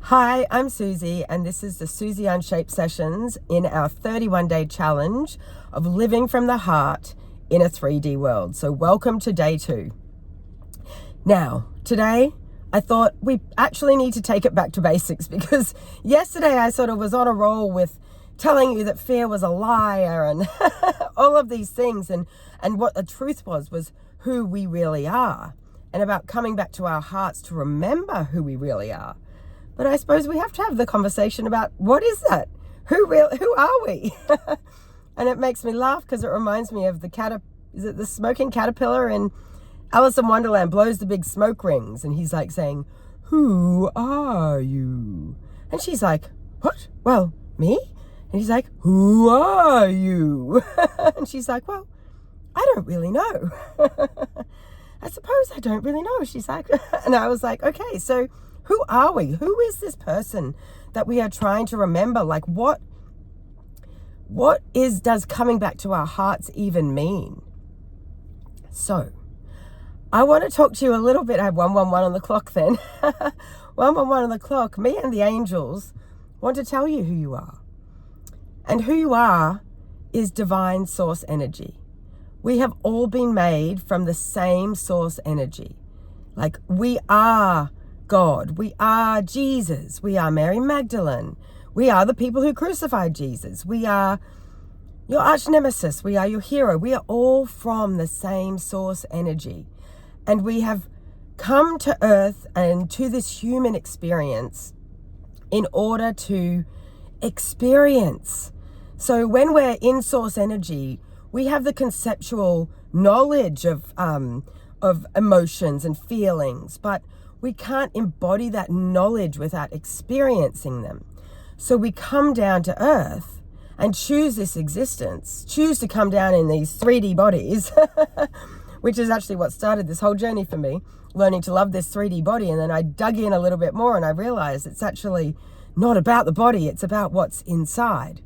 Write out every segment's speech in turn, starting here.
Hi, I'm Susie, and this is the Susie Unshaped sessions in our 31-day challenge of living from the heart in a 3D world. So welcome to day 2. Now, today, I thought we actually need to take it back to basics because yesterday I sort of was on a roll with telling you that fear was a liar and all of these things, and what the truth was who we really are, and about coming back to our hearts to remember who we really are. But I suppose we have to have the conversation about what is that? Who are we? And it makes me laugh because it reminds me of the smoking caterpillar in Alice in Wonderland blows the big smoke rings, and he's like saying, "Who are you?" And she's like, "What? Well, me?" And he's like, "Who are you?" And she's like, "Well, I don't really know." "I suppose I don't really know," she's like. And I was like, okay, so who are we? Who is this person that we are trying to remember? Like, what does coming back to our hearts even mean? So I want to talk to you a little bit. I have 111 on the clock then. 111 on the clock. Me and the angels want to tell you who you are. And who you are is divine source energy. We have all been made from the same source energy. Like, we are God, we are Jesus, we are Mary Magdalene, we are the people who crucified Jesus, we are your arch nemesis, we are your hero. We are all from the same source energy, and we have come to earth and to this human experience in order to experience. So when we're in source energy, we have the conceptual knowledge of emotions and feelings, but we can't embody that knowledge without experiencing them. So we come down to earth and choose this existence, choose to come down in these 3D bodies, which is actually what started this whole journey for me, learning to love this 3D body. And then I dug in a little bit more and I realized it's actually not about the body, it's about what's inside.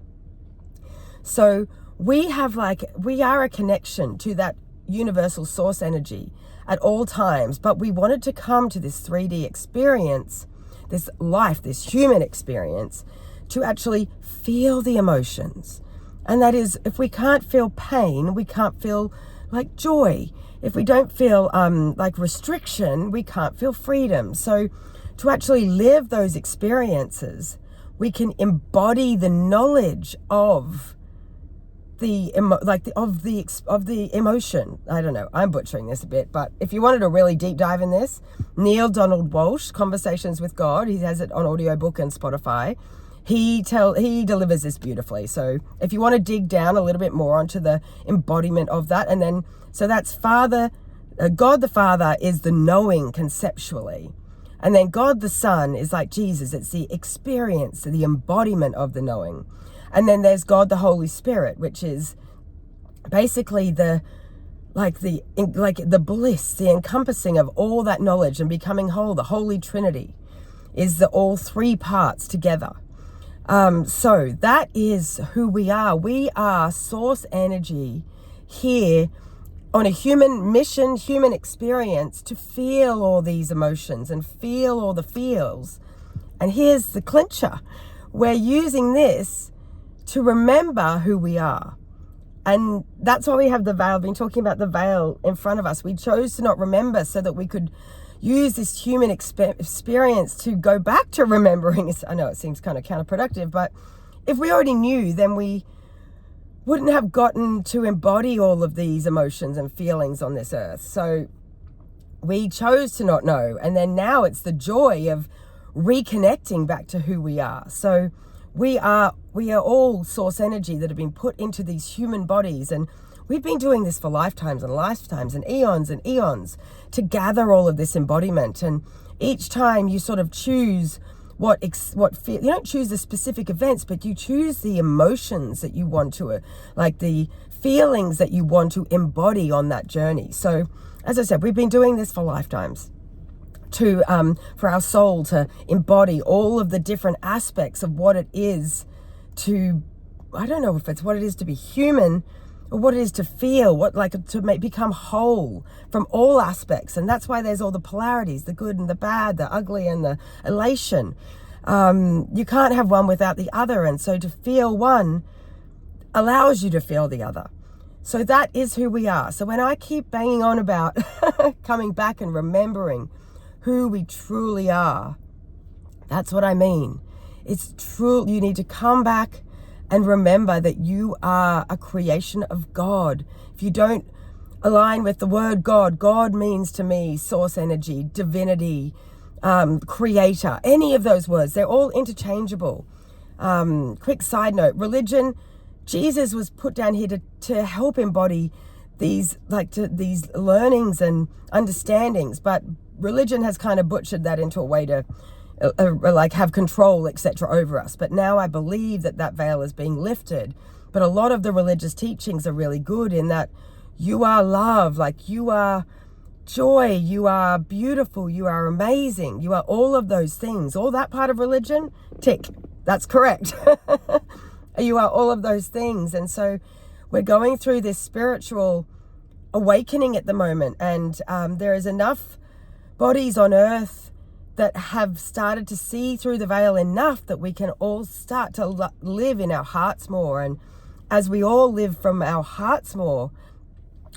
So we are a connection to that universal source energy at all times, but we wanted to come to this 3D experience, this life, this human experience, to actually feel the emotions. And that is, if we can't feel pain, we can't feel like joy. If we don't feel like restriction, we can't feel freedom. So to actually live those experiences, we can embody the knowledge of the emotion. I don't know, I'm butchering this a bit, but if you wanted a really deep dive in this, Neil Donald Walsh, Conversations with God, he has it on audiobook and Spotify. He delivers this beautifully. So if you want to dig down a little bit more onto the embodiment of that, and then so that's God the Father is the knowing conceptually, and then God the Son is like Jesus, it's the experience, the embodiment of the knowing. And then there's God the Holy Spirit, which is basically the bliss, the encompassing of all that knowledge and becoming whole. The Holy Trinity is all three parts together. So that is who we are. We are source energy here on a human mission, human experience, to feel all these emotions and feel all the feels. And here's the clincher. We're using this to remember who we are. And that's why we have the veil. I've been talking about the veil in front of us. We chose to not remember so that we could use this human experience to go back to remembering. I know it seems kind of counterproductive, but if we already knew, then we wouldn't have gotten to embody all of these emotions and feelings on this earth. So we chose to not know. And then now it's the joy of reconnecting back to who we are. So we are all source energy that have been put into these human bodies, and we've been doing this for lifetimes and lifetimes and eons to gather all of this embodiment. And each time you sort of choose you don't choose the specific events, but you choose the emotions that you want to, like the feelings that you want to embody on that journey. So as I said, we've been doing this for lifetimes, for our soul to embody all of the different aspects of what it is to, I don't know if it's what it is to be human or what it is to feel, become whole from all aspects. And that's why there's all the polarities, the good and the bad, the ugly and the elation. You can't have one without the other. And so to feel one allows you to feel the other. So that is who we are. So when I keep banging on about coming back and remembering who we truly are, that's what I mean. It's true. You need to come back and remember that you are a creation of God. If you don't align with the word God, God means to me source energy, divinity, creator, any of those words. They're all interchangeable. Quick side note, religion, Jesus was put down here to help embody these learnings and understandings, but religion has kind of butchered that into a way to have control, etc., over us. But now I believe that veil is being lifted. But a lot of the religious teachings are really good in that you are love, like you are joy, you are beautiful, you are amazing, you are all of those things. All that part of religion, tick, that's correct. You are all of those things. And so we're going through this spiritual awakening at the moment, and there is enough bodies on earth that have started to see through the veil enough that we can all start to live in our hearts more. And as we all live from our hearts more,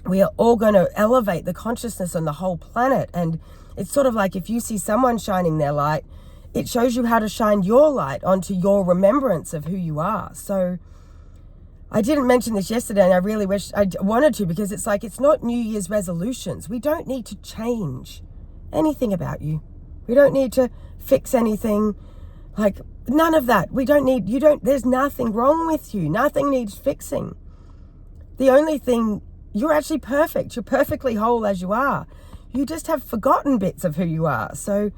we are all going to elevate the consciousness on the whole planet. And it's sort of like if you see someone shining their light, it shows you how to shine your light onto your remembrance of who you are. So I didn't mention this yesterday, and I really wish I wanted to, because it's like, it's not New Year's resolutions. We don't need to change anything about you. We don't need to fix anything, like none of that. There's nothing wrong with you. Nothing needs fixing. The only thing, you're actually perfect. You're perfectly whole as you are. You just have forgotten bits of who you are. So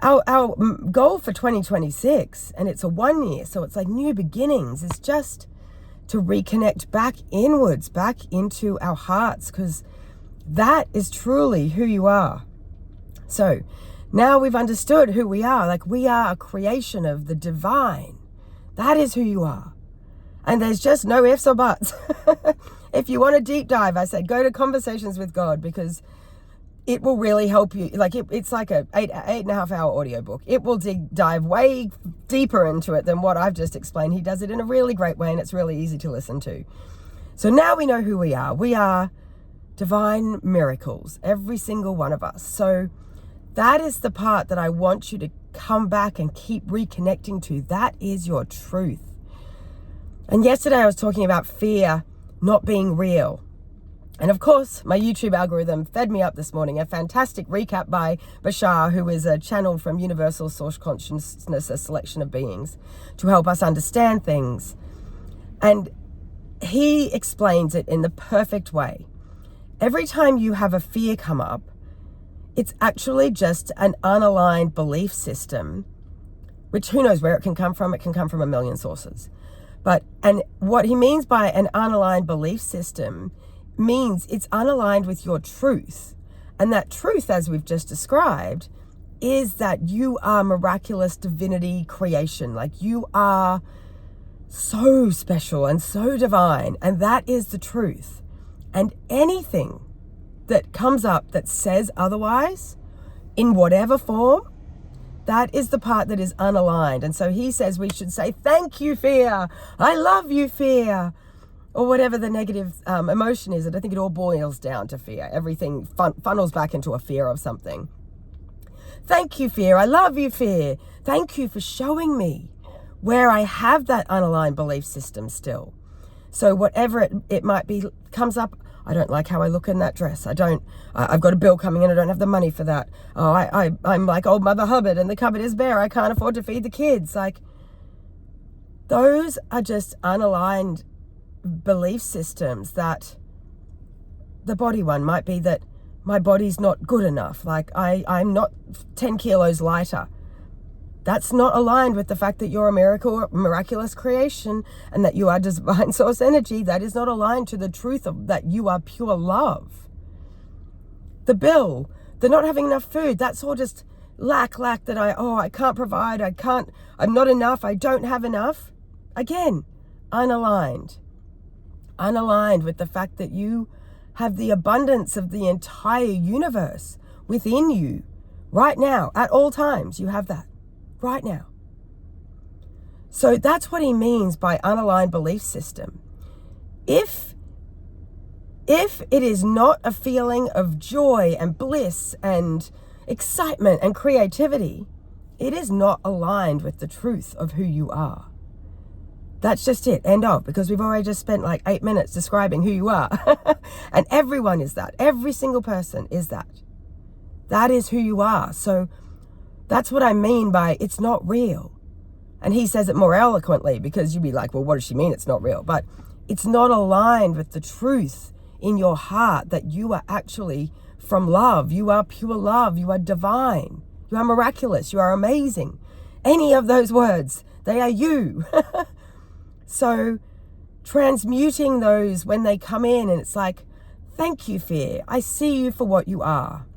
our goal for 2026, and it's a 1 year, so it's like new beginnings, is just to reconnect back inwards, back into our hearts, because that is truly who you are. So now we've understood who we are. Like, we are a creation of the divine. That is who you are. And there's just no ifs or buts. If you want a deep dive, I said, go to Conversations with God, because it will really help you. Like it's like a 8.5 hour audiobook. It will dive way deeper into it than what I've just explained. He does it in a really great way, and it's really easy to listen to. So now we know who we are. We are divine miracles, every single one of us. So that is the part that I want you to come back and keep reconnecting to. That is your truth. And yesterday I was talking about fear not being real. And of course, my YouTube algorithm fed me up this morning a fantastic recap by Bashar, who is a channel from Universal Source Consciousness, a selection of beings, to help us understand things. And he explains it in the perfect way. Every time you have a fear come up, it's actually just an unaligned belief system, which who knows where it can come from. It can come from a million sources. And what he means by an unaligned belief system means it's unaligned with your truth. And that truth, as we've just described, is that you are miraculous divinity creation. Like, you are so special and so divine. And that is the truth. And anything that comes up that says otherwise, in whatever form, that is the part that is unaligned. And so he says we should say, thank you, fear. I love you, fear. Or whatever the negative emotion is. And I think it all boils down to fear. Everything funnels back into a fear of something. Thank you, fear. I love you, fear. Thank you for showing me where I have that unaligned belief system still. So whatever it might be comes up. I don't like how I look in that dress. I've got a bill coming in. I don't have the money for that. Oh, I'm like old Mother Hubbard and the cupboard is bare. I can't afford to feed the kids. Like, those are just unaligned belief systems. That the body one might be that my body's not good enough. Like, I'm not 10 kilos lighter. That's not aligned with the fact that you're a miraculous creation and that you are divine source energy. That is not aligned to the truth of that you are pure love. The bill, the not having enough food, that's all just lack that I can't provide, I'm not enough, I don't have enough. Again, unaligned. Unaligned with the fact that you have the abundance of the entire universe within you right now, at all times. You have that right now. So that's what he means by unaligned belief system. If it is not a feeling of joy and bliss and excitement and creativity, it is not aligned with the truth of who you are. That's just it, end of, because we've already just spent like 8 minutes describing who you are. And everyone is that. Every single person is that. That is who you are. So that's what I mean by it's not real. And he says it more eloquently, because you'd be like, well, what does she mean it's not real? But it's not aligned with the truth in your heart that you are actually from love. You are pure love. You are divine. You are miraculous. You are amazing. Any of those words, they are you. So transmuting those when they come in, and it's like, thank you, fear. I see you for what you are.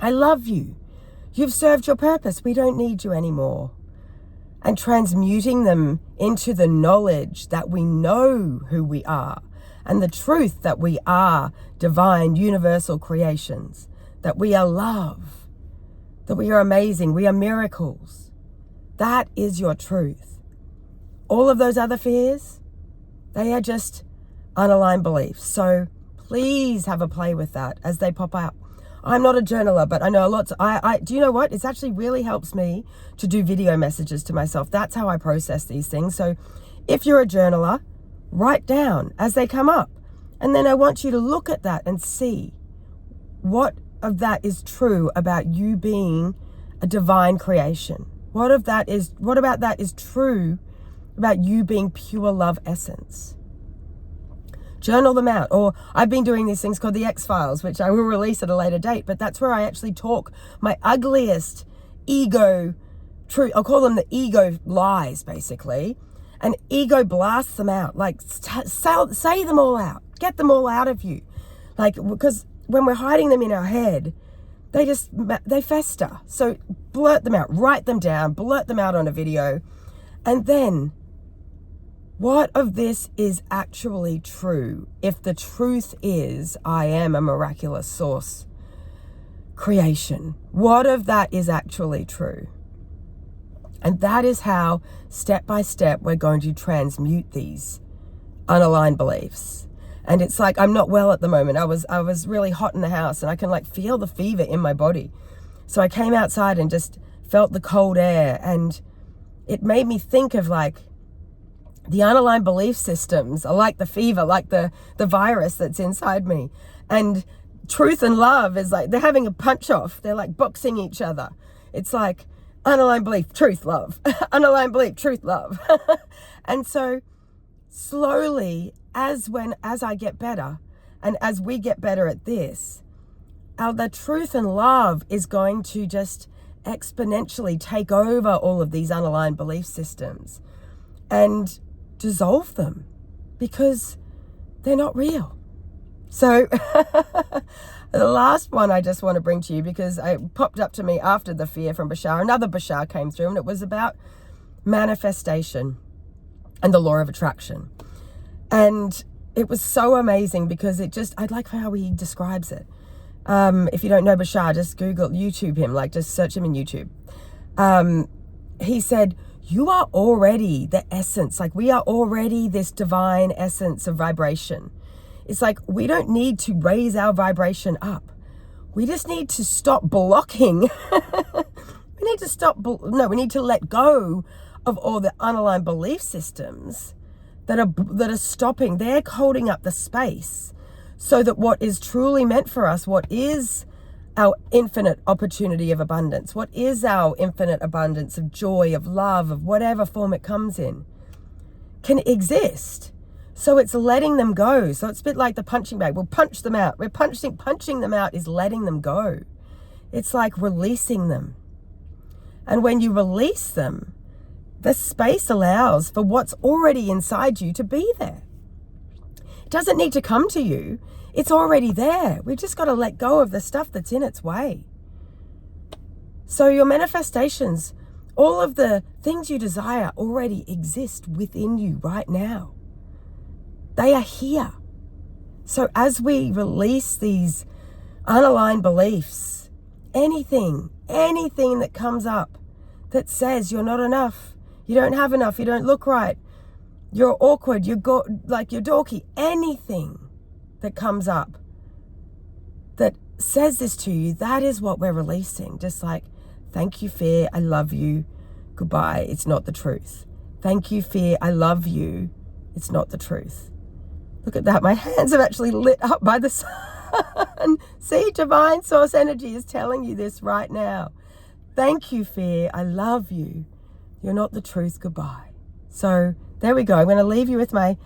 I love you. You've served your purpose. We don't need you anymore. And transmuting them into the knowledge that we know who we are, and the truth that we are divine, universal creations, that we are love, that we are amazing, we are miracles. That is your truth. All of those other fears, they are just unaligned beliefs. So please have a play with that as they pop up. I'm not a journaler, but I know lots. Do you know what? It actually really helps me to do video messages to myself. That's how I process these things. So if you're a journaler, write down as they come up. And then I want you to look at that and see what of that is true about you being a divine creation. What about that is true about you being pure love essence? Journal them out. Or I've been doing these things called the X-Files, which I will release at a later date, but that's where I actually talk my ugliest ego truth. I'll call them the ego lies, basically. And ego blasts them out. Like, say them all out. Get them all out of you. Like, because when we're hiding them in our head, they fester. So blurt them out, write them down, blurt them out on a video. And then, what of this is actually true? If the truth is, I am a miraculous source creation, what of that is actually true? And that is how, step by step, we're going to transmute these unaligned beliefs. And it's like, I'm not well at the moment. I was really hot in the house, and I can like feel the fever in my body. So I came outside and just felt the cold air, and it made me think of like, the unaligned belief systems are like the fever, like the virus that's inside me. And truth and love is like, they're having a punch off. They're like boxing each other. It's like unaligned belief, truth, love. Unaligned belief, truth, love. And so slowly, as I get better, and as we get better at this, the truth and love is going to just exponentially take over all of these unaligned belief systems and dissolve them, because they're not real. So the last one I just want to bring to you, because it popped up to me after the fear from Bashar, another Bashar came through, and it was about manifestation and the law of attraction. And it was so amazing, because I like how he describes it. If you don't know Bashar, just YouTube him, like just search him in YouTube. He said, you are already the essence. Like, we are already this divine essence of vibration. It's like, we don't need to raise our vibration up. We just need to stop blocking. We need to let go of all the unaligned belief systems that are stopping. They're holding up the space so that what is truly meant for us, what is our infinite opportunity of abundance, what is our infinite abundance of joy, of love, of whatever form it comes in, can exist. So it's letting them go. So it's a bit like the punching bag. We'll punch them out. We're punching them out is letting them go. It's like releasing them. And when you release them, the space allows for what's already inside you to be there. It doesn't need to come to you. It's already there. We've just got to let go of the stuff that's in its way. So your manifestations, all of the things you desire already exist within you right now. They are here. So as we release these unaligned beliefs, anything that comes up that says you're not enough, You don't have enough. You don't look right. You're awkward. You're dorky. Anything that comes up that says this to you, that is what we're releasing. Just like, thank you, fear. I love you. Goodbye. It's not the truth. Thank you, fear. I love you. It's not the truth. Look at that. My hands have actually lit up by the sun. See, divine source energy is telling you this right now. Thank you, fear. I love you. You're not the truth. Goodbye. So there we go. I'm going to leave you with my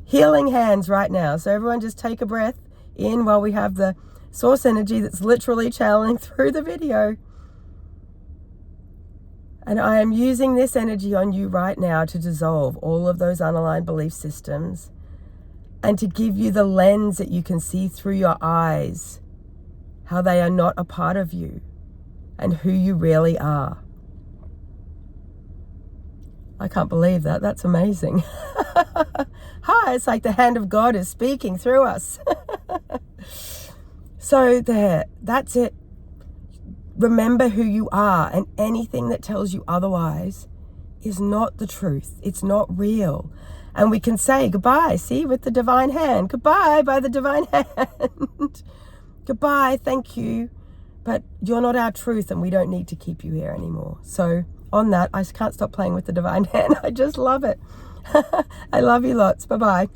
healing hands right now. So everyone just take a breath in while we have the source energy that's literally channeling through the video. And I am using this energy on you right now to dissolve all of those unaligned belief systems and to give you the lens that you can see through your eyes, how they are not a part of you and who you really are. I can't believe that. That's amazing. Hi, it's like the hand of God is speaking through us. So there, that's it. Remember who you are, and anything that tells you otherwise is not the truth. It's not real. And we can say goodbye, see, with the divine hand. Goodbye by the divine hand. Goodbye, thank you. But you're not our truth, and we don't need to keep you here anymore. So on that, I can't stop playing with the divine hand. I just love it. I love you lots. Bye-bye.